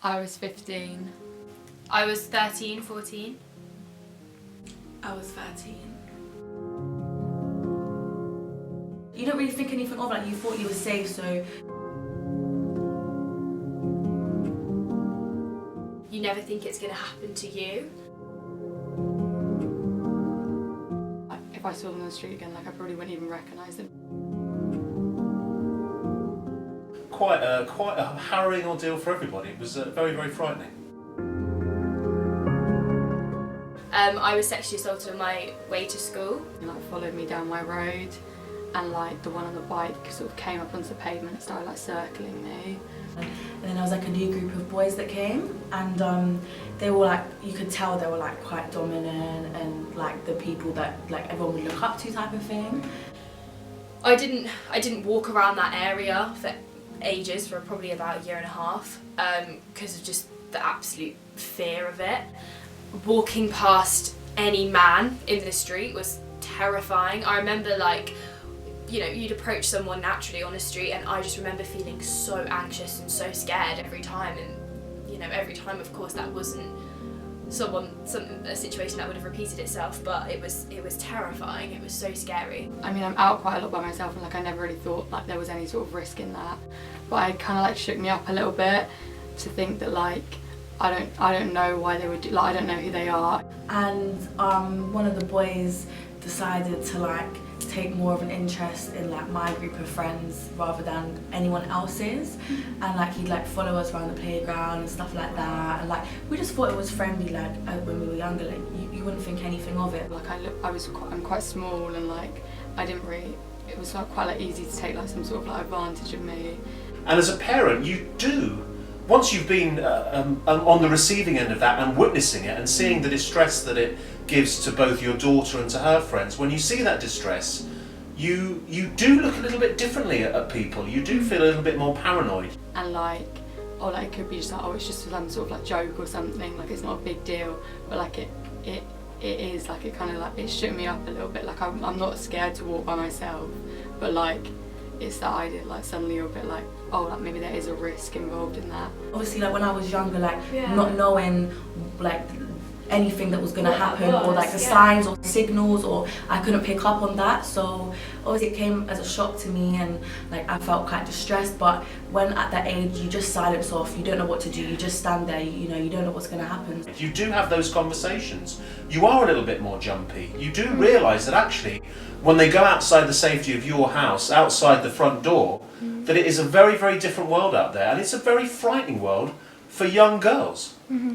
I was 15. I was 13, 14. I was 13. You don't really think anything of it, like you thought you were safe, so... You never think it's going to happen to you. If I saw them on the street again, like I probably wouldn't even recognise them. Quite a harrowing ordeal for everybody. It was very, very frightening. I was sexually assaulted on my way to school. And like followed me down my road, and like the one on the bike sort of came up onto the pavement and started like circling me. And then there was like a new group of boys that came, and they were like, you could tell they were like quite dominant and like the people that like everyone would look up to type of thing. I didn't walk around that area for ages, for probably about a year and a half, because of just the absolute fear of it. Walking past any man in the street was terrifying. I remember like, you know, you'd approach someone naturally on the street and I just remember feeling so anxious and so scared every time, and you know, every time of course that wasn't a situation that would have repeated itself, but it was terrifying. It was so scary. I mean, I'm out quite a lot by myself, and like I never really thought like there was any sort of risk in that, but it kind of like shook me up a little bit to think that like I don't know why they would do, like I don't know who they are. And one of the boys decided to like take more of an interest in like my group of friends rather than anyone else's, and like he'd like follow us around the playground and stuff like that, and like we just thought it was friendly, like when we were younger, like you wouldn't think anything of it. Like I'm quite small, and like I didn't really, it was like quite like easy to take like some sort of like advantage of me. And as a parent, you do, once you've been on the receiving end of that and witnessing it and seeing the distress that it gives to both your daughter and to her friends, when you see that distress, you do look a little bit differently at people. You do feel a little bit more paranoid. And like, or like it could be just like, oh, it's just some sort of like joke or something, like it's not a big deal, but like it is, like it kind of like, it shook me up a little bit. Like I'm not scared to walk by myself, but like it's that idea, like suddenly you're a bit like, oh, like maybe there is a risk involved in that. Obviously, like when I was younger, like not knowing like anything that was going to happen, or like the signs or signals, or I couldn't pick up on that, so obviously it came as a shock to me, and like I felt quite distressed. But when at that age you just silence off, you don't know what to do, you just stand there, you know, you don't know what's going to happen. If you do have those conversations, you are a little bit more jumpy. You do realise that actually when they go outside the safety of your house, outside the front door, that it is a very, very different world out there, and it's a very frightening world for young girls.